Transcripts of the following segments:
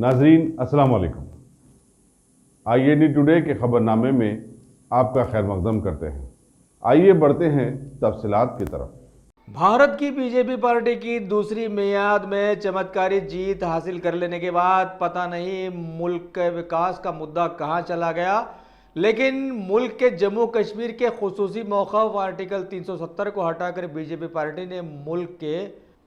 नाजरीन अस्सलाम वालेकुम। IAD टुडे के खबरनामे में आपका खैर मकदम करते हैं। आइए बढ़ते हैं तफसीलात की तरफ। भारत की बीजेपी पार्टी की दूसरी मियाद में चमत्कारी जीत हासिल कर लेने के बाद पता नहीं मुल्क के विकास का मुद्दा कहां चला गया, लेकिन मुल्क के जम्मू कश्मीर के खुसूसी मौक़िफ़ आर्टिकल 370 को हटाकर बीजेपी पार्टी ने मुल्क के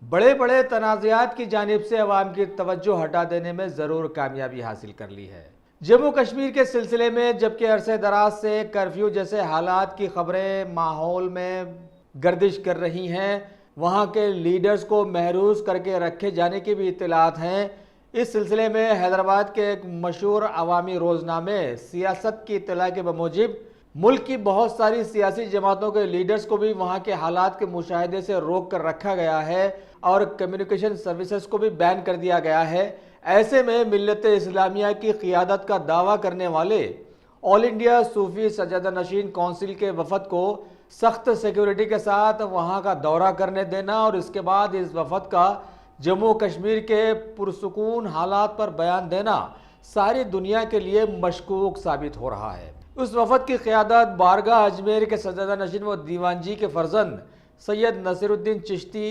बड़े बड़े तनाज़ात की जानिब से अवाम की तवज्जो हटा देने में ज़रूर कामयाबी हासिल कर ली है। जम्मू कश्मीर के सिलसिले में जबकि अरसे दराज से कर्फ्यू जैसे हालात की खबरें माहौल में गर्दिश कर रही हैं, वहाँ के लीडर्स को महरूज करके रखे जाने की भी इत्तलात हैं। इस सिलसिले में हैदराबाद के एक मशहूर अवामी रोज़नामे सियासत की इत्तला के बमूजिब मुल्क की बहुत सारी सियासी जमातों के लीडर्स को भी वहाँ के हालात के मुशाहिदे से रोक कर रखा गया है और कम्युनिकेशन सर्विसेज को भी बैन कर दिया गया है। ऐसे में मिल्लत इस्लामिया की क़ियादत का दावा करने वाले ऑल इंडिया सूफी सज्जादा नशीन कौंसिल के वफद को सख्त सिक्योरिटी के साथ वहाँ का दौरा करने देना और इसके बाद इस वफद का जम्मू कश्मीर के पुरसुकून हालात पर बयान देना सारी दुनिया के लिए मशकूक साबित हो रहा है। उस वफद की क़ियादत बारगाह अजमेर के सज्जादा नशीन व दीवानजी के फर्जंद सैयद नसीरुद्दीन चिश्ती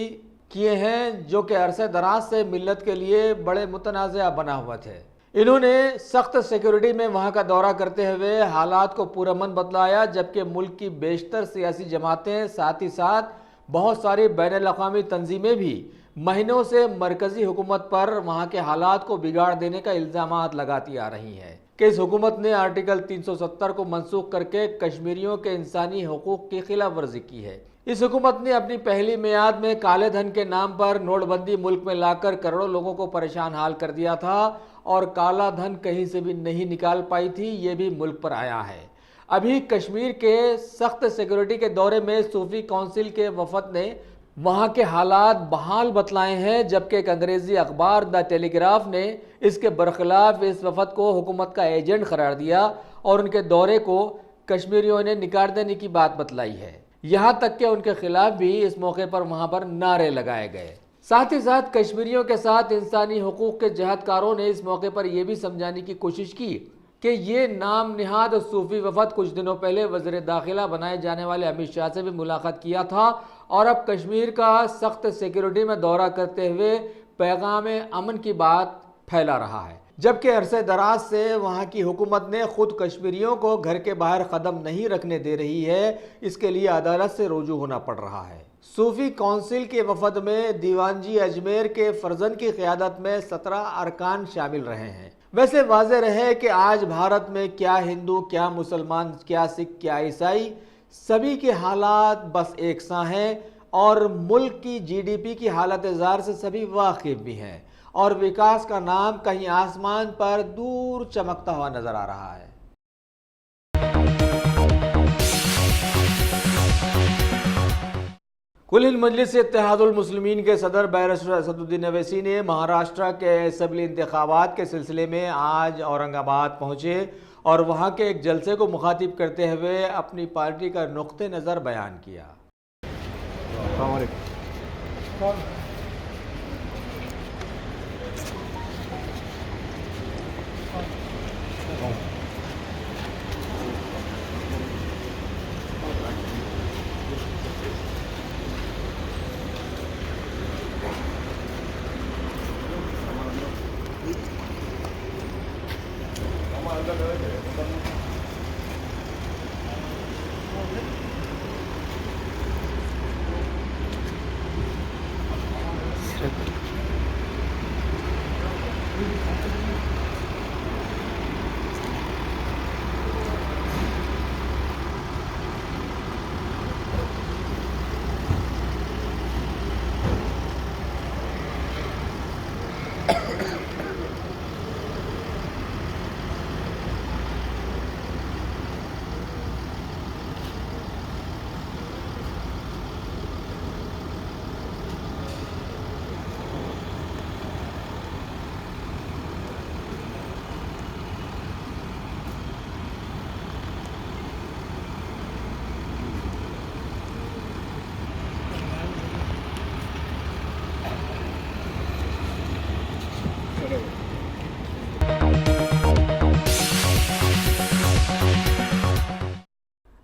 किए हैं, जो कि अरसे दराज से मिल्लत के लिए बड़े मुतनाज़ा बना हुआ थे। इन्होंने सख्त सिक्योरिटी में वहाँ का दौरा करते हुए हालात को पुरअमन बतलाया, जबकि मुल्क की बेशतर सियासी जमातें साथ ही साथ बहुत सारी बैनुल-अक़वामी तंजीमें भी महीनों से मरकज़ी हुकूमत पर वहाँ के हालात को बिगाड़ देने का इल्ज़ामात लगाती आ रही हैं कि इस हुकूमत ने आर्टिकल 370 को मनसूख करके कश्मीरियों के इंसानी हकूक़ की खिलाफ वर्जी की है। इस हुकूमत ने अपनी पहली मियाद में काले धन के नाम पर नोटबंदी मुल्क में लाकर करोड़ों लोगों को परेशान हाल कर दिया था और काला धन कहीं से भी नहीं निकाल पाई थी, ये भी मुल्क पर आया है। अभी कश्मीर के सख्त सिक्योरिटी के दौरे में सूफी काउंसिल के वफद ने वहाँ के हालात बहाल बतलाए हैं, जबकि एक अंग्रेजी अखबार द टेलीग्राफ ने इसके बरखिलाफ इस वफद को हुकूमत का एजेंट करार दिया और उनके दौरे को कश्मीरियों ने निकाल देने की बात बतलाई है। यहाँ तक कि उनके खिलाफ भी इस मौके पर वहाँ पर नारे लगाए गए। साथ ही साथ कश्मीरियों के साथ इंसानी हकूक़ के जहदकारों ने इस मौके पर यह भी समझाने की कोशिश की कि ये नाम निहाद सूफी वफद कुछ दिनों पहले वज़ीर दाखिला बनाए जाने वाले अमित शाह से भी मुलाकात किया था और अब कश्मीर का सख्त सिक्योरिटी में दौरा करते हुए पैगाम अमन की बात फैला रहा है, जबकि अरसे दराज से वहाँ की हुकूमत ने खुद कश्मीरियों को घर के बाहर कदम नहीं रखने दे रही है। इसके लिए अदालत से रुजू होना पड़ रहा है। सूफी काउंसिल के वफद में दीवानजी अजमेर के फर्जंद की क़ियादत में 17 अरकान शामिल रहे हैं। वैसे वाज़ेह रहे कि आज भारत में क्या हिंदू, क्या मुसलमान, क्या सिख, क्या ईसाई, सभी के हालात बस एक सा हैं और मुल्क की GDP की हालत ज़ार से सभी वाकिफ़ भी हैं और विकास का नाम कहीं आसमान पर दूर चमकता हुआ नजर आ रहा है। कुल हिंद मजलिस इत्तेहादुल मुस्लिमीन के सदर बैरिस्टर असदुद्दीन अवैसी ने महाराष्ट्र के असेंबली इंतखाबात के सिलसिले में आज औरंगाबाद पहुंचे और वहां के एक जलसे को मुखातिब करते हुए अपनी पार्टी का नुक्ते नज़र बयान किया।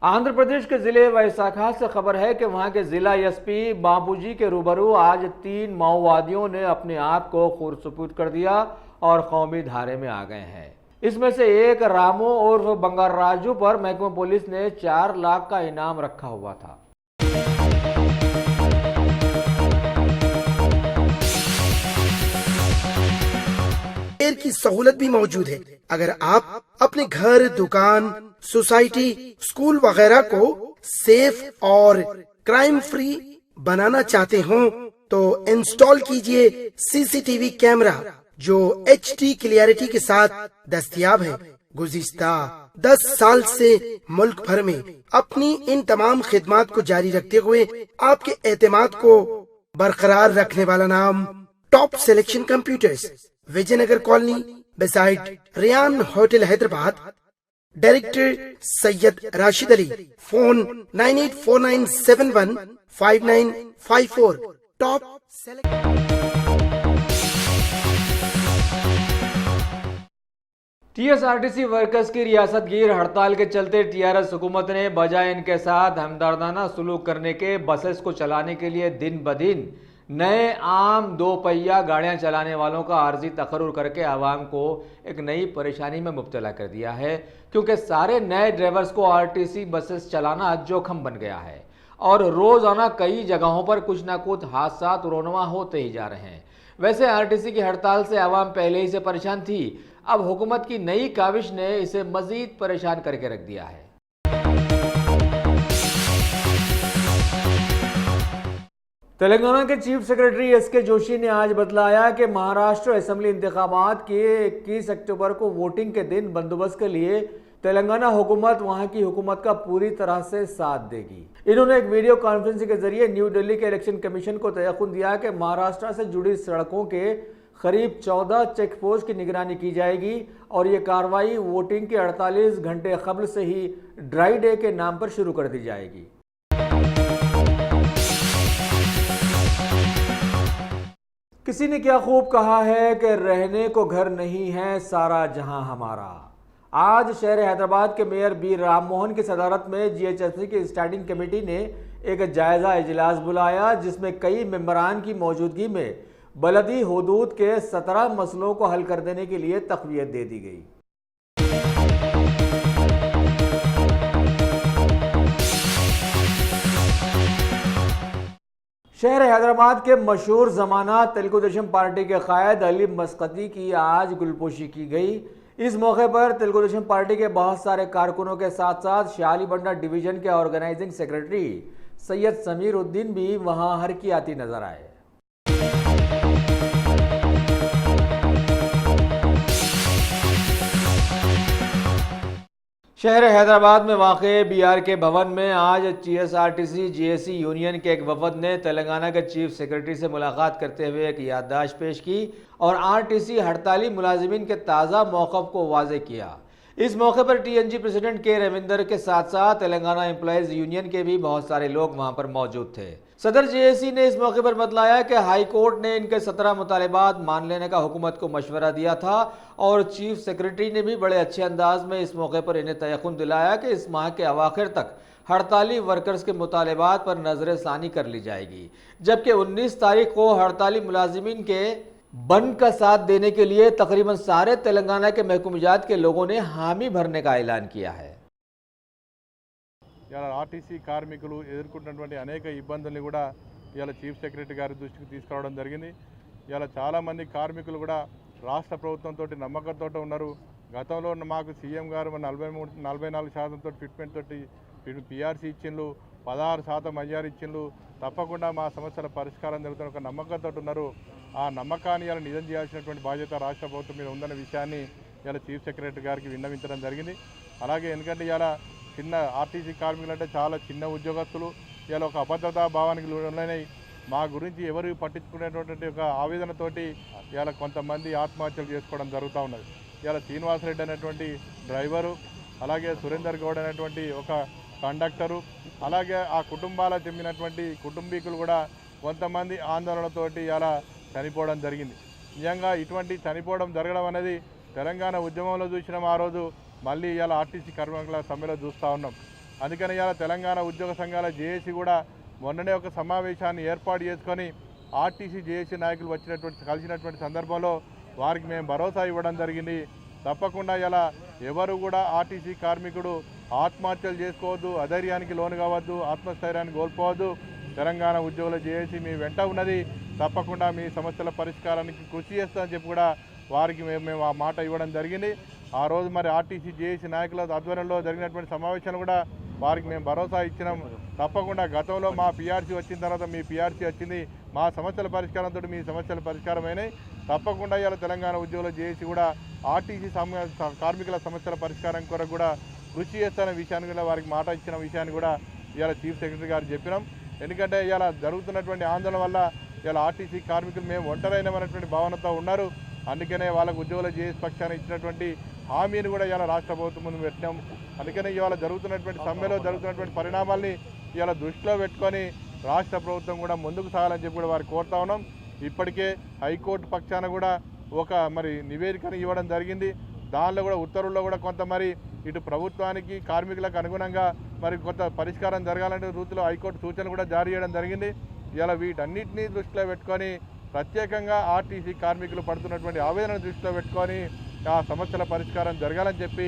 आंध्र प्रदेश के जिले वैशाखा से खबर है कि वहां के जिला एसपी बाबूजी के रूबरू आज 3 माओवादियों ने अपने आप को खुरसपुर्द कर दिया और कौमी धारे में आ गए हैं। इसमें से एक रामू और बंगार राजू पर महकमा पुलिस ने 4 लाख का इनाम रखा हुआ था। की सहूलत भी मौजूद है। अगर आप अपने घर, दुकान, सोसाइटी, स्कूल वगैरह को सेफ और क्राइम फ्री बनाना चाहते हो तो इंस्टॉल कीजिए सीसीटीवी कैमरा जो HD क्लियरिटी के साथ दस्तयाब है। गुज़िश्ता 10 साल से मुल्क भर में अपनी इन तमाम खिदमात को जारी रखते हुए आपके एतमाद को बरकरार रखने वाला नाम top selection computers, Vijayanagar colony beside Riyan hotel Hyderabad. Director Syed Rashid Ali. Phone 9849715954। Top TSRTC workers की रियासतगीर हड़ताल के चलते TRS हुकूमत ने बजाय इनके साथ हमदर्दाना सलूक करने के बसेस को चलाने के लिए दिन ब दिन नए आम 2 पहिया गाड़ियां चलाने वालों का आर्जी तकर्रुर करके आवाम को एक नई परेशानी में मुब्तला कर दिया है, क्योंकि सारे नए ड्राइवर्स को RTC बसेस चलाना जोखम बन गया है और रोजाना कई जगहों पर कुछ ना कुछ हादसा रोनुमा होते ही जा रहे हैं। वैसे RTC की हड़ताल से आवाम पहले ही से परेशान थी, अब हुकूमत की नई काविश ने इसे मजीद परेशान करके रख दिया है। तेलंगाना के चीफ सेक्रेटरी SK जोशी ने आज बतलाया कि महाराष्ट्र असेंबली इंतखाबात के 21 अक्टूबर को वोटिंग के दिन बंदोबस्त के लिए तेलंगाना हुकूमत वहां की हुकूमत का पूरी तरह से साथ देगी। इन्होंने एक वीडियो कॉन्फ्रेंसिंग के जरिए न्यू दिल्ली के इलेक्शन कमीशन को तयक़ुन दिया कि महाराष्ट्र से जुड़ी सड़कों के करीब 14 चेक पोस्ट की निगरानी की जाएगी और ये कार्रवाई वोटिंग के 48 घंटे कबल से ही ड्राई डे के नाम पर शुरू कर दी जाएगी। किसी ने क्या खूब कहा है कि रहने को घर नहीं है सारा जहां हमारा। आज शहर हैदराबाद के मेयर बी राम मोहन की सदारत में GHMC की स्टैंडिंग कमेटी ने एक जायजा इजलास बुलाया, जिसमें कई मेंबरान की मौजूदगी में बलदी हुदूद के 17 मसलों को हल कर देने के लिए तक़वियत दे दी गई। शहर हैदराबाद के मशहूर ज़माना तेलुगु देशम पार्टी के कायद अली मस्कती की आज गुलपोशी की गई। इस मौके पर तेलुगु देशम पार्टी के बहुत सारे कारकुनों के साथ साथ शालीबंडा डिवीजन के ऑर्गेनाइजिंग सेक्रेटरी सैयद समीर उद्दीन भी वहां हरकियाती नजर आए। शहर हैदराबाद में वाक़े BRK भवन में आज TSRTC GAC यूनियन के एक वफद ने तेलंगाना के चीफ सेक्रेटरी से मुलाकात करते हुए एक याददाश्त पेश की और RTC हड़ताली मुलाजिमीन के ताज़ा मौक़िफ़ को वाज़े किया। इस मौके पर TNG प्रेसिडेंट के रविंदर के साथ साथ तेलंगाना एम्प्लॉयज़ यूनियन के भी बहुत सारे लोग वहां पर मौजूद थे। सदर JAC ने इस मौके पर बतलाया कि हाई कोर्ट ने इनके 17 मुतालिबात मान लेने का हुकूमत को मशवरा दिया था और चीफ सेक्रेटरी ने भी बड़े अच्छे अंदाज में इस मौके पर इन्हें तयक़ुन दिलाया कि इस माह के अवाखिर तक हड़ताली वर्कर्स के मुतालिबात पर नजर सानी कर ली जाएगी, जबकि 19 तारीख को हड़ताली मुलाजिमीन के बंद का साथ देने के लिए तकरीबन सारे तेलंगाना के महकूमजात के लोगों ने हामी भरने का ऐलान किया है। RTC కార్మికులు ఎదుర్కొంటున్నటువంటి అనేక ఇబ్బందుల్ని కూడా ఇవాళ చీఫ్ సెక్రటరీ గారి దృష్టికి తీసుకురావడం జరిగింది. ఇవాళ చాలామంది కార్మికులు కూడా రాష్ట్ర ప్రభుత్వంతో నమ్మకంతో ఉన్నారు. గతంలో మాకు సీఎం గారు 44% ఫిట్మెంట్ తోటి PRC ఇచ్చిండ్రు, 16% ఐఆర్ ఇచ్చిండ్రు, తప్పకుండా మా సమస్యల పరిష్కారం జరుగుతున్న ఒక నమ్మకంతో ఉన్నారు. ఆ నమ్మకాన్ని ఇలా నిజం చేయాల్సినటువంటి బాధ్యత రాష్ట్ర ప్రభుత్వం మీద ఉందన్న విషయాన్ని ఇలా చీఫ్ సెక్రటరీ గారికి విన్నవించడం జరిగింది. అలాగే ఎందుకంటే ఇలా చిన్న RTC కార్మికులు అంటే చాలా చిన్న ఉద్యోగస్తులు, ఇలా ఒక అభద్రతా భావానికి లోనై మా గురించి ఎవరు పట్టించుకునేటువంటి ఒక ఆవేదనతోటి ఇలా కొంతమంది ఆత్మహత్యలు చేసుకోవడం జరుగుతూ ఉన్నది. ఇలా శ్రీనివాసరెడ్డి అనేటువంటి డ్రైవరు, అలాగే సురేందర్ గౌడ్ అనేటువంటి ఒక కండక్టరు, అలాగే ఆ కుటుంబాలకు చెందినటువంటి కుటుంబీకులు కూడా కొంతమంది ఆందోళనతోటి ఇలా చనిపోవడం జరిగింది. నిజంగా ఇటువంటి చనిపోవడం జరగడం అనేది తెలంగాణ ఉద్యమంలో చూసినాం, ఆ రోజు మళ్ళీ ఇలా RTC కార్మికుల సమ్మెలో చూస్తూ ఉన్నాం. అందుకని ఇవాళ తెలంగాణ ఉద్యోగ సంఘాల జేఏసీ కూడా మొన్ననే ఒక సమావేశాన్ని ఏర్పాటు చేసుకొని ఆర్టీసీ జేఏసీ నాయకులు కలిసినటువంటి సందర్భంలో వారికి మేము భరోసా ఇవ్వడం జరిగింది. తప్పకుండా ఇలా ఎవరు కూడా ఆర్టీసీ కార్మికుడు ఆత్మహత్యలు చేసుకోవద్దు, అధైర్యానికి లోను కావద్దు, ఆత్మస్థైర్యాన్ని కోల్పోవద్దు. తెలంగాణ ఉద్యోగుల జేఏసీ మీ వెంట ఉన్నది. తప్పకుండా మీ సమస్యల పరిష్కారానికి కృషి చేస్తామని చెప్పి కూడా వారికి మేము ఆ మాట ఇవ్వడం జరిగింది. ఆ రోజు మరి ఆర్టీసీ జేఏసీ నాయకుల ఆధ్వర్యంలో జరిగినటువంటి సమావేశాన్ని కూడా వారికి మేము భరోసా ఇచ్చినాం. తప్పకుండా గతంలో మా పీఆర్సీ వచ్చిన తర్వాత మీ పీఆర్సీ వచ్చింది, మా సమస్యల పరిష్కారంతో మీ సమస్యల పరిష్కారమైనాయి. తప్పకుండా ఇవాళ తెలంగాణ ఉద్యోగుల జేఏసీ కూడా ఆర్టీసీ కార్మికుల సమస్యల పరిష్కారం కొరకు కూడా కృషి చేస్తున్న విషయాన్ని కూడా వారికి మాట ఇచ్చిన విషయాన్ని కూడా ఇవాళ చీఫ్ సెక్రటరీ గారు చెప్పినాం. ఎందుకంటే ఇవాళ జరుగుతున్నటువంటి ఆందోళన వల్ల ఇవాళ ఆర్టీసీ కార్మికులు మేము ఒంటరైనటువంటి భావనతో ఉన్నారు. అందుకనే వాళ్ళకు ఉద్యోగుల జేఏసీ పక్షాన ఇచ్చినటువంటి హామీని కూడా ఇవాళ రాష్ట్ర ప్రభుత్వం ముందు పెట్టినాం. అందుకనే ఇవాళ జరుగుతున్నటువంటి సమ్మెలో జరుగుతున్నటువంటి పరిణామాల్ని ఇవాళ దృష్టిలో పెట్టుకొని రాష్ట్ర ప్రభుత్వం కూడా ముందుకు సాగాలని చెప్పి కూడా వారు కోరుతా ఉన్నాం. ఇప్పటికే హైకోర్టు పక్షాన కూడా ఒక మరి నివేదికను ఇవ్వడం జరిగింది. దానిలో కూడా ఉత్తర్వుల్లో కూడా కొంత మరి ఇటు ప్రభుత్వానికి కార్మికులకు అనుగుణంగా మరి కొంత పరిష్కారం జరగాలంటే రీతిలో హైకోర్టు సూచనలు కూడా జారీ చేయడం జరిగింది. ఇలా వీటన్నిటినీ దృష్టిలో పెట్టుకొని ప్రత్యేకంగా ఆర్టీసీ కార్మికులు పడుతున్నటువంటి ఆవేదనను దృష్టిలో పెట్టుకొని ఆ సమస్యల పరిష్కారం జరగాలని చెప్పి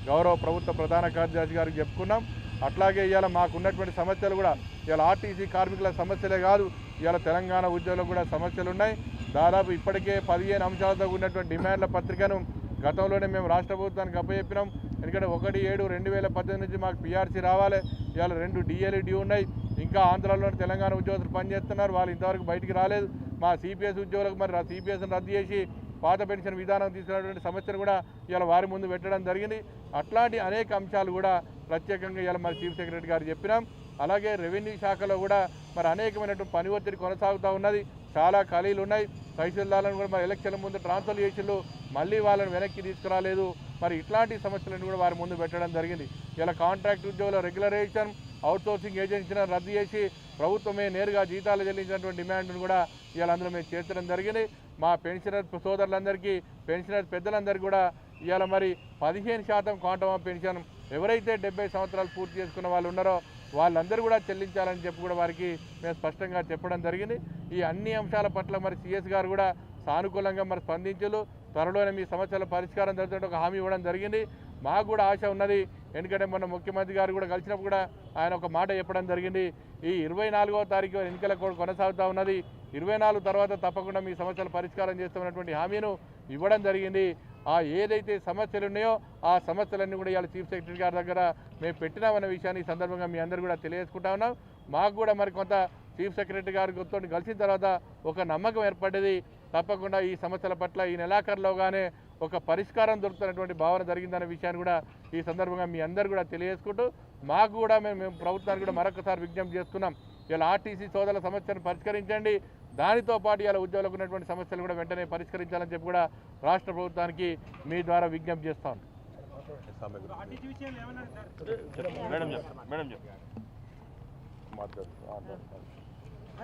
గౌరవ ప్రభుత్వ ప్రధాన కార్యదర్శి గారికి చెప్పుకున్నాం. అట్లాగే ఇవాళ మాకున్నటువంటి సమస్యలు కూడా ఇవాళ ఆర్టీసీ కార్మికుల సమస్యలే కాదు, ఇవాళ తెలంగాణ ఉద్యోగులకు కూడా సమస్యలు ఉన్నాయి. దాదాపు ఇప్పటికే 15 అంశాలతో ఉన్నటువంటి డిమాండ్ల పత్రికను గతంలోనే మేము రాష్ట్ర ప్రభుత్వానికి అప్పచెప్పినాం. ఎందుకంటే 1/7/2018 నుంచి మాకు పీఆర్సీ రావాలి. ఇవాళ 2 డిఏలు డ్యూ ఉన్నాయి. ఇంకా ఆంధ్రాలో తెలంగాణ ఉద్యోగులు పనిచేస్తున్నారు, వాళ్ళు ఇంతవరకు బయటికి రాలేదు. మా సిపిఎస్ ఉద్యోగులకు మరి సిపిఎస్ను రద్దు చేసి పాత పెన్షన్ విధానం తీసుకున్నటువంటి సమస్యను కూడా ఇవాళ వారి ముందు పెట్టడం జరిగింది. అట్లాంటి అనేక అంశాలు కూడా ప్రత్యేకంగా ఇవాళ మరి చీఫ్ సెక్రటరీ గారు చెప్పినాం. అలాగే రెవెన్యూ శాఖలో కూడా మరి అనేకమైనటువంటి పని ఒత్తిడి కొనసాగుతూ ఉన్నది. చాలా ఖాళీలు ఉన్నాయి. తహసీల్దార్లను కూడా మరి ఎలక్షన్ల ముందు ట్రాన్స్ఫర్ చేసిళ్ళు, మళ్ళీ వాళ్ళని వెనక్కి తీసుకురాలేదు. మరి ఇట్లాంటి సమస్యలను కూడా వారి ముందు పెట్టడం జరిగింది. ఇలా కాంట్రాక్ట్ ఉద్యోగుల రెగ్యులరైజేషన్, అవుట్సోర్సింగ్ ఏజెన్సీలను రద్దు చేసి ప్రభుత్వమే నేరుగా జీతాలు చెల్లించినటువంటి డిమాండ్ను కూడా ఇవాళ అందులో మేము చేర్చడం జరిగింది. మా పెన్షనర్ సోదరులందరికీ, పెన్షనర్ పెద్దలందరికీ కూడా ఇవాళ మరి 15% క్వాంటమ్ ఆఫ్ పెన్షన్ ఎవరైతే 70 సంవత్సరాలు పూర్తి చేసుకున్న వాళ్ళు ఉన్నారో వాళ్ళందరూ కూడా చెల్లించాలని చెప్పి కూడా వారికి మేము స్పష్టంగా చెప్పడం జరిగింది. ఈ అన్ని అంశాల పట్ల మరి సిఎస్ గారు కూడా సానుకూలంగా మరి స్పందించారు. త్వరలోనే మీ సమస్యల పరిష్కారం జరుగుతుంటే ఒక హామీ ఇవ్వడం జరిగింది. మాకు కూడా ఆశ ఉన్నది. ఎందుకంటే మొన్న ముఖ్యమంత్రి గారు కూడా కలిసినప్పుడు కూడా ఆయన ఒక మాట చెప్పడం జరిగింది. ఈ 24వ తారీఖు ఎన్నికల కొనసాగుతూ ఉన్నది. 24 తర్వాత తప్పకుండా మీ సమస్యల పరిష్కారం చేస్తామన్నటువంటి హామీను ఇవ్వడం జరిగింది. ఆ ఏదైతే సమస్యలు ఉన్నాయో ఆ సమస్యలన్నీ కూడా ఇవాళ చీఫ్ సెక్రటరీ గారి దగ్గర మేము పెట్టినామన్న విషయాన్ని ఈ సందర్భంగా మీ అందరూ కూడా తెలియజేసుకుంటా ఉన్నాం. మాకు కూడా మరి కొంత చీఫ్ సెక్రటరీ గారితో కలిసిన తర్వాత ఒక నమ్మకం ఏర్పడ్డది. తప్పకుండా ఈ సమస్యల పట్ల ఈ నెలాఖరులోగానే ఒక పరిష్కారం దొరుకుతున్నటువంటి భావన జరిగిందనే విషయాన్ని కూడా ఈ సందర్భంగా మీ అందరూ కూడా తెలియజేసుకుంటూ మాకు కూడా మేము ప్రభుత్వానికి కూడా మరొకసారి విజ్ఞప్తి చేస్తున్నాం. ఇలా ఆర్టీసీ సోదరుల సమస్యను పరిష్కరించండి, దానితో పాటు ఇలా ఉద్యోగులకు ఉన్నటువంటి సమస్యలు కూడా వెంటనే పరిష్కరించాలని చెప్పి కూడా రాష్ట్ర ప్రభుత్వానికి మీ ద్వారా విజ్ఞప్తి చేస్తాం.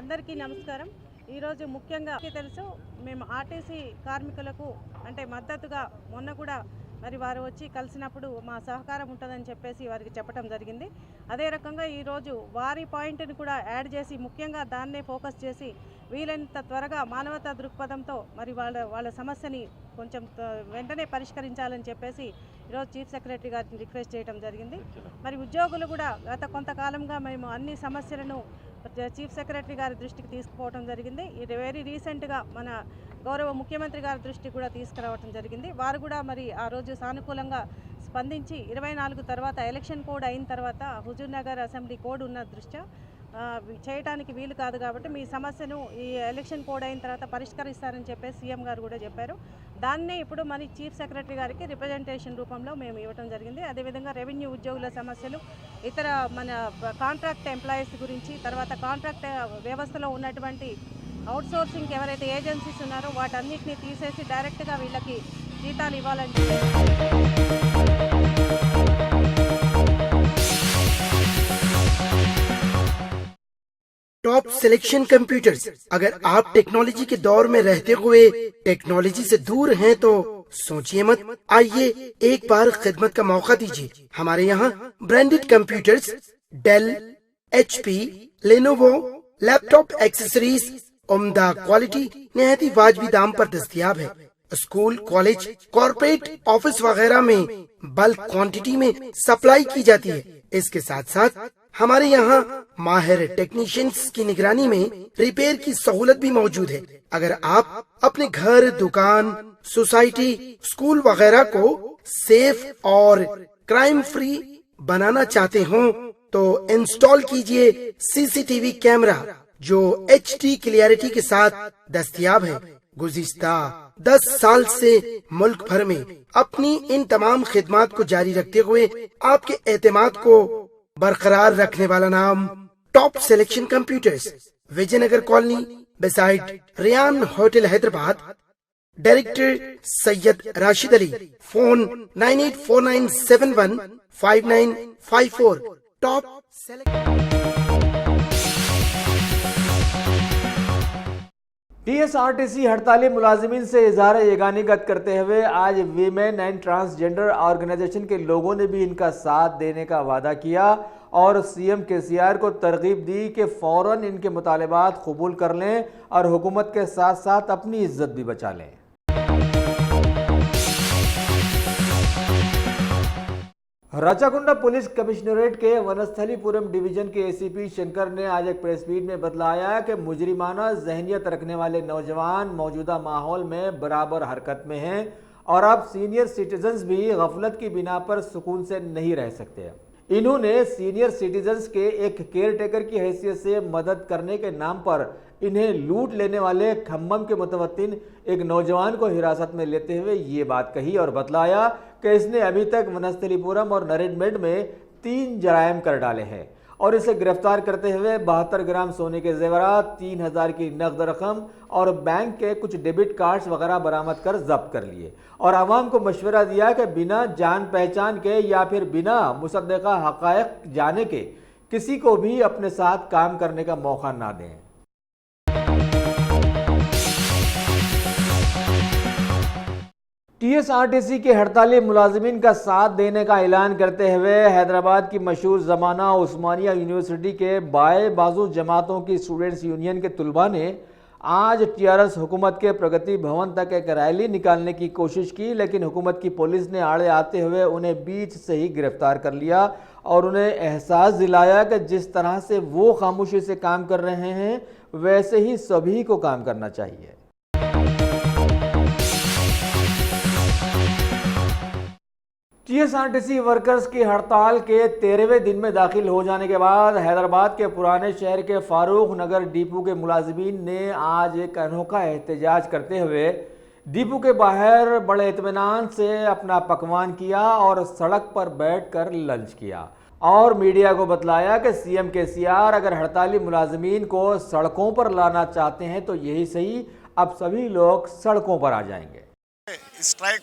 అందరికీ నమస్కారం. ఈరోజు ముఖ్యంగా తెలుసు, మేము ఆర్టీసీ కార్మికులకు అంటే మద్దతుగా మొన్న కూడా మరి వారు వచ్చి కలిసినప్పుడు మా సహకారం ఉంటుందని చెప్పేసి వారికి చెప్పడం జరిగింది. అదే రకంగా ఈరోజు వారి పాయింట్ని కూడా యాడ్ చేసి ముఖ్యంగా దాన్నే ఫోకస్ చేసి వీలైనంత త్వరగా మానవతా దృక్పథంతో మరి వాళ్ళ సమస్యని కొంచెం వెంటనే పరిష్కరించాలని చెప్పేసి ఈరోజు చీఫ్ సెక్రటరీ గారిని రిక్వెస్ట్ చేయడం జరిగింది. మరి ఉద్యోగులు కూడా గత కొంతకాలంగా మేము అన్ని సమస్యలను చీఫ్ సెక్రటరీ గారి దృష్టికి తీసుకుపోవడం జరిగింది. ఇది వెరీ రీసెంట్గా మన గౌరవ ముఖ్యమంత్రి గారి దృష్టికి కూడా తీసుకురావడం జరిగింది. వారు కూడా మరి ఆ రోజు సానుకూలంగా స్పందించి 24 తర్వాత ఎలక్షన్ కోడ్ అయిన తర్వాత హుజూర్నగర్ అసెంబ్లీ కోడ్ ఉన్న దృష్ట్యా చేయడానికి వీలు కాదు కాబట్టి మీ సమస్యను ఈ ఎలక్షన్ కోడ్ అయిన తర్వాత పరిష్కరిస్తారని చెప్పేసి సీఎం గారు కూడా చెప్పారు. దాన్నే ఇప్పుడు మన చీఫ్ సెక్రటరీ గారికి రిప్రజెంటేషన్ రూపంలో మేము ఇవ్వడం జరిగింది. అదేవిధంగా రెవెన్యూ ఉద్యోగుల సమస్యలు, ఇతర మన కాంట్రాక్ట్ ఎంప్లాయీస్ గురించి, తర్వాత కాంట్రాక్ట్ వ్యవస్థలో ఉన్నటువంటి అవుట్సోర్సింగ్ ఎవరైతే ఏజెన్సీస్ ఉన్నారో వాటన్నిటిని తీసేసి డైరెక్ట్గా వీళ్ళకి జీతాలు ఇవ్వాలని टॉप सिलेक्शन कंप्यूटर्स। अगर आप टेक्नोलॉजी के दौर में रहते हुए टेक्नोलॉजी से दूर हैं तो सोचिए मत, आइए एक बार खिदमत का मौका दीजिए। हमारे यहाँ branded computers, Dell, HP, Lenovo, laptop accessories उम्दा क्वालिटी निहायत ही वाजबी दाम पर दस्तयाब है। स्कूल, कॉलेज, कॉर्पोरेट, ऑफिस वगैरह में बल्क क्वांटिटी में सप्लाई की जाती है। इसके साथ साथ हमारे यहाँ माहिर टेक्नीशियंस की निगरानी में रिपेयर की सहूलत भी मौजूद है। अगर आप अपने घर, दुकान, सोसाइटी, स्कूल वगैरह को सेफ और क्राइम फ्री बनाना चाहते हो तो इंस्टॉल कीजिए CCTV कैमरा जो HD क्लियरिटी के साथ दस्तयाब है। गुज़िश्ता 10 साल से मुल्क भर में अपनी इन तमाम खिदमात को जारी रखते हुए आपके एतमाद को बरकरार रखने वाला नाम top selection computers, Vijayanagar colony, beside Riyan hotel, Hyderabad. Director Syed Rashid Ali. Phone 9849715954। Top TSRTC हड़ताली मुलाजिमीन से इजहार यगानीगत करते हुए आज वीमेन एंड ट्रांसजेंडर ऑर्गेनाइजेशन के लोगों ने भी इनका साथ देने का वादा किया और CM KCR को तरगीब दी कि फौरन इनके मुतालबात कबूल कर लें और हुकूमत के साथ साथ अपनी इज्जत भी बचा लें। राचाकुंडा पुलिस कमिश्नरेट के वनस्थलीपुरम डिवीजन के ACP शंकर ने आज एक प्रेस मीट में बतलाया कि मुजरिमाना जहनियत रखने वाले नौजवान मौजूदा माहौल में बराबर हरकत में हैं और अब सीनियर सिटीजन्स भी गफलत की बिना पर सुकून से नहीं रह सकते। इन्होंने सीनियर सिटीजन्स के एक केयर टेकर की हैसियत से मदद करने के नाम पर इन्हें लूट लेने वाले खम्मम के मुतवत्तिन एक नौजवान को हिरासत में लेते हुए ये बात कही और बतलाया कि इसने अभी तक वनस्थलीपुरम और नरेंद्रमेंट में 3 जराइम कर डाले हैं और इसे गिरफ्तार करते हुए 72 ग्राम सोने के जेवरात, 3000 की नकद रकम और बैंक के कुछ डेबिट कार्ड्स वगैरह बरामद कर जब्त कर लिए और आवाम को मशवरा दिया कि बिना जान पहचान के या फिर बिना मुसद्दक़ा हक़ाइक़ जाने के किसी को भी अपने साथ काम करने का मौका ना दें। TSRTC के हड़ताली मुलाजिमीन का साथ देने का ऐलान करते हुए हैदराबाद की मशहूर ज़माना उस्मानिया यूनिवर्सिटी के बाएं बाजू जमातों की स्टूडेंट्स यूनियन के तुलबा ने आज TRS हुकूमत के प्रगति भवन तक एक रैली निकालने की कोशिश की, लेकिन हुकूमत की पुलिस ने आड़े आते हुए उन्हें बीच से ही गिरफ्तार कर लिया और उन्हें एहसास दिलाया कि जिस तरह से वो खामोशी से काम कर रहे हैं वैसे ही सभी को काम करना चाहिए। TSRTC वर्कर्स की हड़ताल के 13वें दिन में दाखिल हो जाने के बाद हैदराबाद के पुराने शहर के फारूक नगर डिपो के मुलाजिमीन ने आज एक अनोखा एहतजाज करते हुए डिपो के बाहर बड़े इत्मीनान से अपना पकवान किया और सड़क पर बैठकर लंच किया और मीडिया को बतलाया कि CM KCR अगर हड़ताली मुलाजिमीन को सड़कों पर लाना चाहते हैं तो यही सही, अब सभी लोग सड़कों पर आ जाएंगे। स्ट्राइक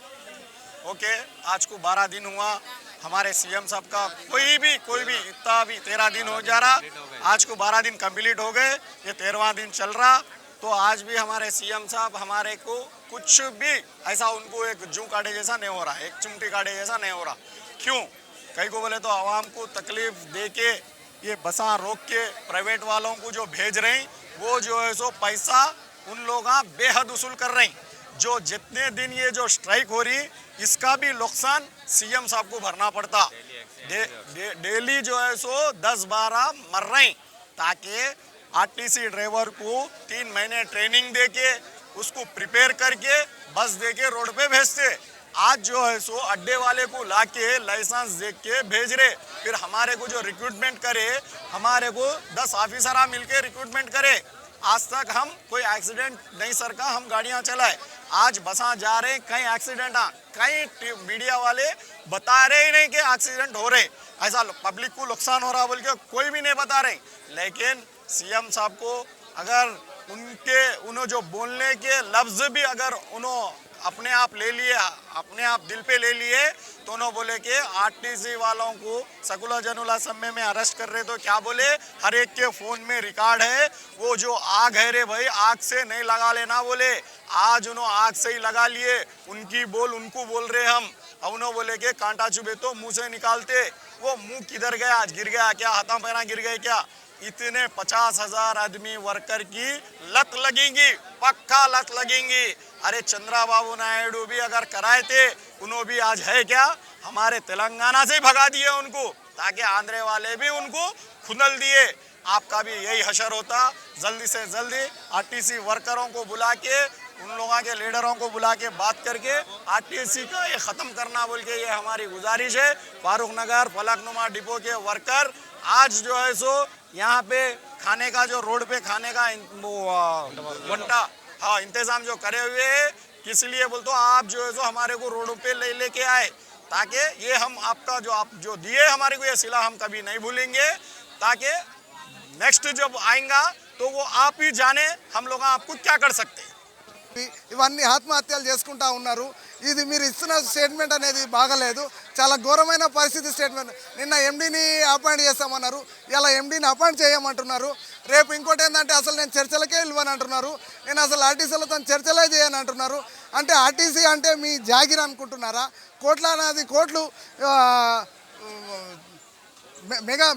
ओके आज को 12 दिन हुआ हमारे CM साहब का, कोई भी इतना भी 13 दिन हो जा रहा, आज को 12 दिन कंप्लीट हो गए, ये 13वां दिन चल रहा। तो आज भी हमारे CM साहब हमारे को कुछ भी ऐसा उनको एक जू काटे जैसा नहीं हो रहा, एक चिमटी काटे जैसा नहीं हो रहा। क्यों? कई को बोले तो आवाम को तकलीफ दे के ये बसा रोक के प्राइवेट वालों को जो भेज रहे हैं वो जो है सो पैसा उन लोग बेहद वसूल कर रहे हैं। जो जितने दिन ये जो स्ट्राइक हो रही इसका भी नुकसान CM साहब को भरना पड़ता। डेली जो है सो 10-12 मर रहे हैं, ताकि RTC ड्राइवर को 3 महीने ट्रेनिंग दे के उसको प्रिपेयर करके बस दे के रोड पे भेजते। आज जो है सो अड्डे वाले को ला के लाइसेंस दे के भेज रहे, फिर हमारे को जो रिक्रूटमेंट करे, हमारे को 10 ऑफिसर मिलके रिक्रूटमेंट करे। आज तक हम कोई एक्सीडेंट नहीं सर का हम गाड़ियां चलाए, आज बसा जा रहे कहीं एक्सीडेंट कहीं मीडिया वाले बता रहे ही नहीं कि एक्सीडेंट हो रहे, ऐसा पब्लिक को नुकसान हो रहा बोल के कोई भी नहीं बता रहे। लेकिन CM साहब को अगर उन्होंने जो बोलने के लफ्ज भी अगर उन्होंने अपने आप ले लिए, अपने आप दिल पे ले लिए। दोनों बोले कि आरटीसी वालों को सकुला जनुला समय में अरेस्ट कर रहे, तो क्या बोले, हर एक के फोन में रिकॉर्ड है, वो जो आग है रे भाई, आग से नहीं लगा लेना बोले, आज उन्होंने आग से ही लगा लिए, उनकी बोल उनको बोल रहे हम। अब उन्होंने बोले कि कांटा चुभे तो मुंह से निकालते, वो मुंह किधर गया, आज गिर गया क्या, हाथों पैरा गिर गए क्या? इतने 50,000 आदमी वर्कर की लत लगेंगी, पक्का लत लगेंगी। अरे चंद्रबाबू नायडू भी अगर कराए थे, उन्होंने भी आज है क्या, हमारे तेलंगाना से भगा दिए उनको, ताकि आंध्र वाले भी उनको खुनल दिए। आपका भी यही हशर होता, जल्दी से जल्दी आरटीसी वर्करों को बुला के, उन लोगों के लीडरों को बुला के बात करके आरटीसी का ये ख़त्म करना बोल के ये हमारी गुजारिश है। फारूक नगर फलकनुमा डिपो के वर्कर आज जो है सो यहाँ पे खाने का, जो रोड पे खाने का वंटा हाँ इंतज़ाम जो करे हुए है, इसलिए बोलते हो आप जो है सो हमारे को रोडों पे लेके आए, ताकि ये हम आपका जो आप जो दिए हमारे को ये सिला हम कभी नहीं भूलेंगे, ताकि नेक्स्ट जब आएगा तो वो आप ही जाने हम लोग आपको क्या कर सकते हैं। ఇవన్నీ ఆత్మహత్యలు చేసుకుంటా ఉన్నారు. ఇది మీరు ఇస్తున్న స్టేట్మెంట్ అనేది బాగలేదు, చాలా ఘోరమైన పరిస్థితి స్టేట్మెంట్. నిన్న ఎండీని అపాయింట్ చేస్తామన్నారు, ఇలా ఎండీని అపాయింట్ చేయమంటున్నారు. రేపు ఇంకోటి ఏంటంటే అసలు నేను చర్చలకే వెళ్ళవని అంటున్నారు, నేను అసలు ఆర్టీసీలతో చర్చలే చేయని అంటున్నారు. అంటే ఆర్టీసీ అంటే మీ జాగిర్ అనుకుంటున్నారా? కోట్లాది కోట్లు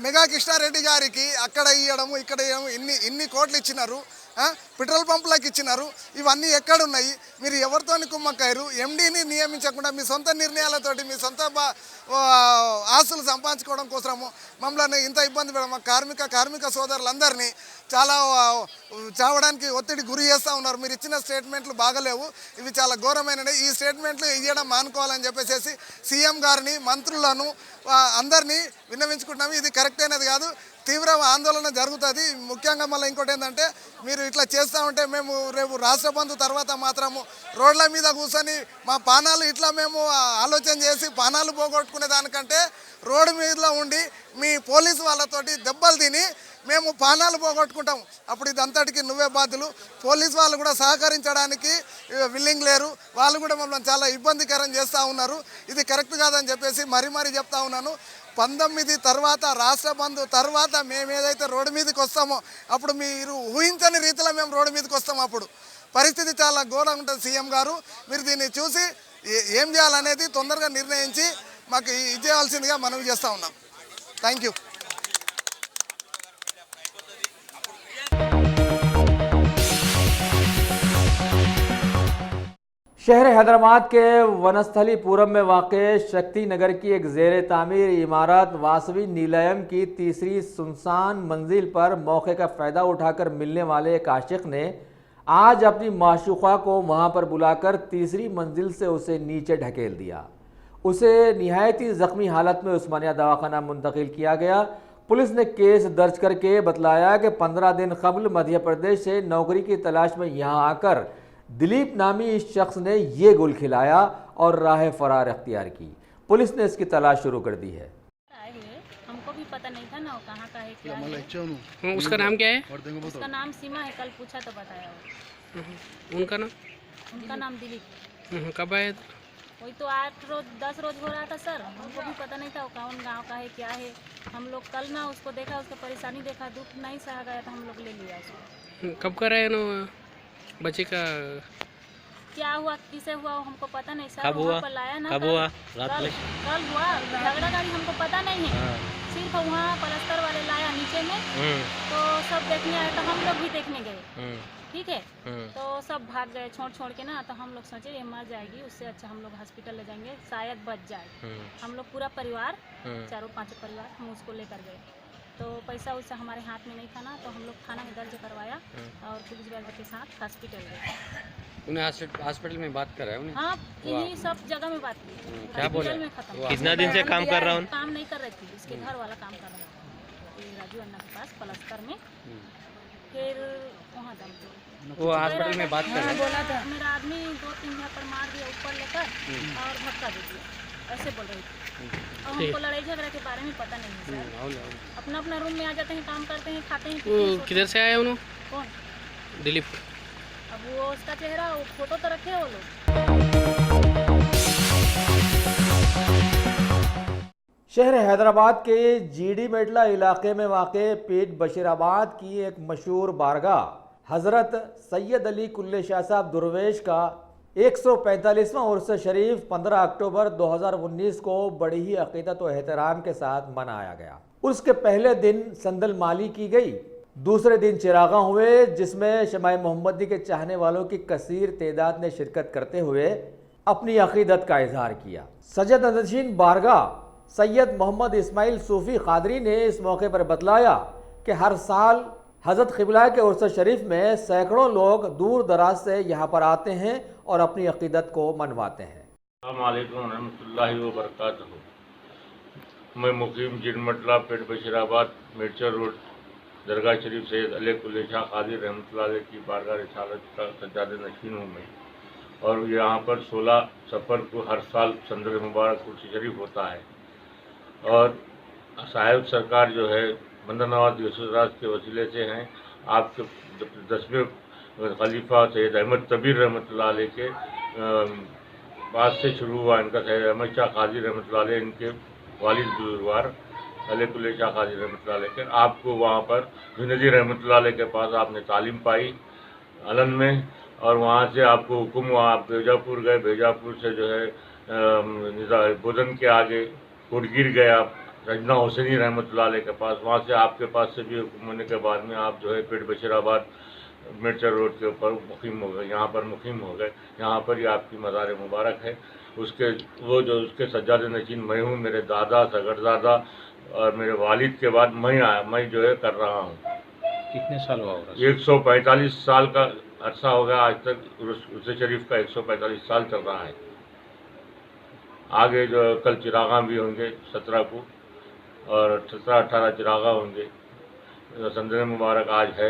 మెగా కిష్టారెడ్డి గారికి అక్కడ ఇవ్వడము ఇక్కడ ఇవ్వడము, ఇన్ని కోట్లు ఇచ్చినారు, పెట్రోల్ పంపులకు ఇచ్చినారు. ఇవన్నీ ఎక్కడున్నాయి? మీరు ఎవరితోని కుమ్మక్కారు? ఎండీని నియమించకుండా మీ సొంత నిర్ణయాలతోటి మీ సొంత ఆస్తులు సంపాదించుకోవడం కోసము మమ్మల్ని ఇంత ఇబ్బంది పెడమ కార్మిక సోదరులందరినీ చాలా చావడానికి ఒత్తిడి గురి చేస్తూ ఉన్నారు. మీరు ఇచ్చిన స్టేట్మెంట్లు బాగలేవు, ఇవి చాలా ఘోరమైనవి. ఈ స్టేట్మెంట్లు ఇవ్వడం మానుకోవాలని చెప్పేసి సీఎం గారిని, మంత్రులను అందరినీ విన్నవించుకుంటున్నాము. ఇది కరెక్ట్ అయినది కాదు, తీవ్ర ఆందోళన జరుగుతుంది. ముఖ్యంగా మళ్ళీ ఇంకోటి ఏంటంటే మీరు ఇట్లా చేస్తూ ఉంటే మేము రేపు రాష్ట్ర బంధు తర్వాత మాత్రము రోడ్ల మీద కూర్చొని మా పానాలు ఇట్లా మేము ఆలోచన చేసి పానాలు పోగొట్టుకునే దానికంటే రోడ్డు మీదలో ఉండి మీ పోలీసు వాళ్ళతోటి దెబ్బలు తిని మేము పానాలు పోగొట్టుకుంటాం. అప్పుడు ఇదంతటికి నువ్వే బాధ్యులు. పోలీసు వాళ్ళు కూడా సహకరించడానికి విల్లింగ్ లేరు, వాళ్ళు కూడా మమ్మల్ని చాలా ఇబ్బందికరం చేస్తూ ఉన్నారు. ఇది కరెక్ట్ కాదని చెప్పేసి మరీ చెప్తా ఉన్నాను. 19 తర్వాత రాష్ట్ర బంధు తర్వాత మేము ఏదైతే రోడ్డు మీదకి వస్తామో అప్పుడు మీరు ఊహించని రీతిలో మేము రోడ్డు మీదకి వస్తాము. అప్పుడు పరిస్థితి చాలా ఘోరంగా ఉంటుంది. సీఎం గారు మీరు దీన్ని చూసి ఏం చేయాలనేది తొందరగా నిర్ణయించి మాకు ఇచ్చేయాల్సిందిగా మనవి చేస్తూ ఉన్నాం. Thank you. शहर हैदराबाद के वनस्थलीपुरम में वाक़ शक्ति नगर की एक ज़ेर तामीर इमारत वासवी नीलयम की तीसरी सुनसान मंजिल पर मौके का फ़ायदा उठाकर मिलने वाले एक आशिक ने आज अपनी माशूक़ा को वहां पर बुलाकर तीसरी मंजिल से उसे नीचे ढकेल दिया। उसे निहायती ज़ख्मी हालत में उस्मानिया दवाखाना मुंतकिल किया गया। पुलिस ने केस दर्ज करके बतलाया कि 15 दिन कबल मध्य प्रदेश से नौकरी की तलाश में यहाँ आकर दिलीप नामी इस शख्स ने ये गुल खिलाया और राह फरार अख्तियार की। पुलिस ने इसकी तलाश शुरू कर दी है। हमको भी पता नहीं था ना वो कहाँ का है, क्या है। उसका नाम क्या है? उसका नाम सीमा है, कल पूछा तो बताया वो। उनका नाम दिलीप। कब आया? वही तो 8 रोज 10 रोज हो रहा था सर, हमको भी पता नहीं था वो कौन गाँव का है, क्या है। हम लोग कल ना उसको देखा, उसका परेशानी देखा, दुख नहीं सहा गया तो हम लोग ले लिया उसको। कब कर रहे हैं बच्चे का? क्या हुआ, किसे हुआ हमको पता नहीं सर। कब हुआ? पर लाया ना, कब हुआ? रात में कल हुआ झगड़ा गाड़ी, हमको पता नहीं है। सिर्फ वहाँ पलस्तर वाले लाया नीचे में, तो सब देखने आए तो हम लोग भी देखने गए, ठीक है। तो सब भाग गए छोड़ के ना, तो हम लोग सोचे ये मर जाएगी, उससे अच्छा हम लोग हॉस्पिटल ले जाएंगे, शायद बच जाए। हम लोग पूरा परिवार 4-5 परिवार हम उसको लेकर गए। तो पैसा वैसा हमारे हाथ में नहीं था ना, तो हम लोग थाना में दर्ज करवाया और पुलिस वालों के साथ हॉस्पिटल गए। उन्हें हॉस्पिटल में बात कर रहा है उन्हें? हाँ, यही सब जगह में बात की। क्या बोला? में खत्म। कितना दिन से काम कर रहा हूँ? काम नहीं कर रही थी, इसके घर वाला काम कर रहा था राजू अन्ना के पास पलस्तर में। फिर वहाँ दम वो हॉस्पिटल में बात कर रहा है। बोला था मेरा आदमी 2-3 यहाँ पर मार दिया ऊपर लेकर और धक्का दे दिया, ऐसे बोल रही थी। और हमको लड़ाई झगड़ा के बारे में पता नहीं है सर। अपना रूम में आ जाते हैं, काम करते हैं, खाते हैं। किधर से आया उन्होंने? कौन? दिलीप। अब वो उसका चेहरा, वो फोटो तो रखे वो लोग। शहर हैदराबाद के जीडी मेटला इलाके में वाक़े पीर बशीराबाद की एक मशहूर बारगाह हज़रत सैयद अली कुल्ले शाह साहब दुरवेश का 145वां उर्स शरीफ 15 अक्टूबर 2019 को बड़ी ही अक़ीदत व एहतराम के साथ मनाया गया। उसके पहले दिन संदल माली की गई, दूसरे दिन चिरागा हुए जिसमें शमाए मोहम्मदी के चाहने वालों की कसीर तादाद ने शिरकत करते हुए अपनी अक़ीदत का इजहार किया। सजद नशीन बारगाह सैयद मोहम्मद इस्माइल सूफ़ी क़ादरी ने इस मौके पर बतलाया कि हर साल हज़रत क़िबला के उर्स शरीफ में सैकड़ों लोग दूर दराज से यहाँ पर आते हैं और अपनी अक़ीदत को मनवाते हैं। अस्सलाम वालेकुम रहमतुल्लाहि व बरकातहू। मैं मुकीम जिनमटला पेट बशीराबाद मिर्चर रोड दरगाह शरीफ सैयद अली कुल्ले शाह क़ादरी रहमतुल्लाह अलैह की बारगाह रिसालत का सज्जाद नशीन हूँ मैं, और यहाँ पर 16 सफ़र को हर साल संदल मुबारक उर्स शरीफ होता है। और साहिब सरकार जो है बंदा नवाज यूसुफ के वसीले से हैं, आपके 10वें खलीफा सैयद अहमद तबीर रहमतुल्लाह अलैह के बाद से शुरू हुआ इनका सैयद अहमद शाह क़ादरी रहमतुल्लाह अलैह, इनके वालिद बुजुर्गवार अली कुल्ले शाह क़ादरी रहमतुल्लाह अलैह के। आपको वहाँ पर जुनैदी रहमतुल्लाह अलैह के पास आपने तालीम पाई अलन में, और वहाँ से आपको हुक्म हुआ आप बेजापुर गए, बेजापुर से जो है बुदन के आगे कोटगीर गए आप रजना हुसैनी रहमतुल्लाह अलैह के पास, वहाँ से आपके पास से भी हुक्म होने के बाद में आप जो है पेट बशीराबाद मिर्चर रोड के ऊपर मुकीम हो गए, यहाँ पर मुकीम हो गए। यहाँ पर ही आपकी मज़ार मुबारक है। उसके वो जो उसके सज्जाद नशीन मैं हूँ, मेरे दादा सगरदादा और मेरे वालिद के बाद मैं जो है कर रहा हूँ। कितने साल हुआ होगा? 145 साल का अरसा हो गया आज तक उर्स शरीफ का 145 साल चल रहा है। आगे जो कल चिरागा भी होंगे 17 को, और 17-18 चिरागा होंगे। संदल मुबारक आज है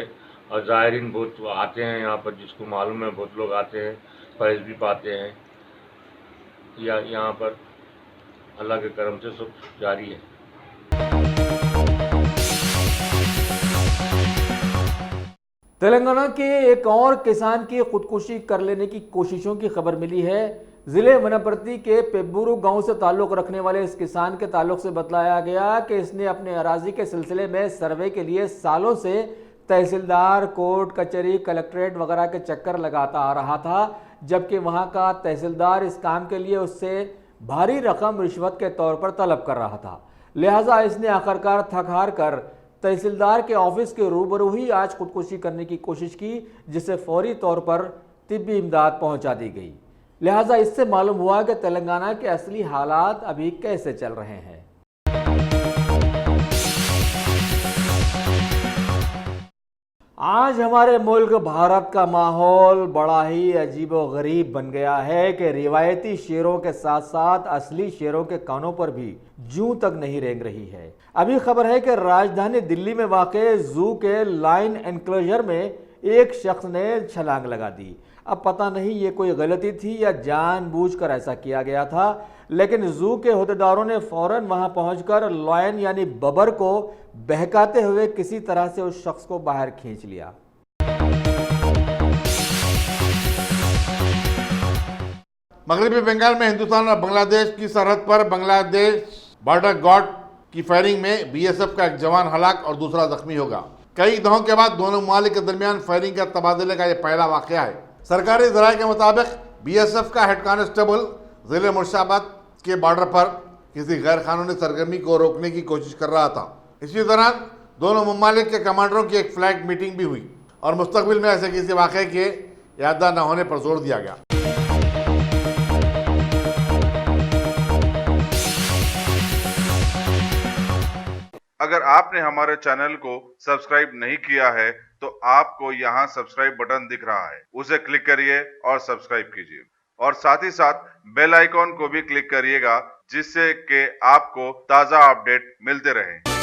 और ज़ायरीन बहुत आते हैं यहाँ पर, जिसको मालूम है बहुत लोग आते हैं, फैज़ भी पाते हैं। यहाँ पर अल्लाह के करम से सब जारी है। तेलंगाना के एक और किसान की खुदकुशी कर लेने की कोशिशों की खबर मिली है। ज़िले वनप्रति के पेब्बूरू गांव से ताल्लुक़ रखने वाले इस किसान के ताल्लुक़ से बतलाया गया कि इसने अपने अराजी के सिलसिले में सर्वे के लिए सालों से तहसीलदार, कोर्ट कचहरी, कलेक्ट्रेट वगैरह के चक्कर लगाता आ रहा था, जबकि वहां का तहसीलदार इस काम के लिए उससे भारी रकम रिश्वत के तौर पर तलब कर रहा था। लिहाजा इसने आखिरकार थक हार कर तहसीलदार के ऑफिस के रूबरू ही आज खुदकुशी करने की कोशिश की, जिसे फौरी तौर पर तिब्बी इमदाद पहुंचा दी गई। लिहाजा इससे मालूम हुआ कि तेलंगाना के असली हालात अभी कैसे चल रहे हैं। आज हमारे मुल्क भारत का माहौल बड़ा ही अजीबोगरीब बन गया है कि रिवायती शेरों के साथ साथ असली शेरों के कानों पर भी जूं तक नहीं रेंग रही है। अभी खबर है कि राजधानी दिल्ली में वाक़े जू के लाइन एनक्लोजर में एक शख्स ने छलांग लगा दी। अब पता नहीं ये कोई गलती थी या जानबूझकर ऐसा किया गया था, लेकिन जू के अहदेदारों ने फौरन वहां पहुंचकर लायन यानी बबर को बहकाते हुए किसी तरह से उस शख्स को बाहर खींच लिया। मगरबी बंगाल में हिंदुस्तान और बांग्लादेश की सरहद पर बांग्लादेश बॉर्डर गार्ड की फायरिंग में बीएसएफ का एक जवान हलाक और दूसरा जख्मी होगा। कई दहों के बाद दोनों ममालिक के दरमियान फायरिंग का तबादले का यह पहला वाकया है। सरकारी ज़राए के मुताबिक बीएसएफ का हेड कांस्टेबल ज़िले मुर्शिदाबाद के बॉर्डर पर किसी गैर कानूनी सरगर्मी को रोकने की कोशिश कर रहा था। इसी दौरान दोनों ममालिक के कमांडरों की एक फ्लैग मीटिंग भी हुई और मुस्तकबिल में ऐसे किसी वाक़े के यादगार न होने पर जोर दिया गया। अगर आपने हमारे चैनल को सब्सक्राइब नहीं किया है तो आपको यहाँ सब्सक्राइब बटन दिख रहा है, उसे क्लिक करिए और सब्सक्राइब कीजिए, और साथ ही साथ बेल आइकॉन को भी क्लिक करिएगा, जिससे कि आपको ताज़ा अपडेट मिलते रहें।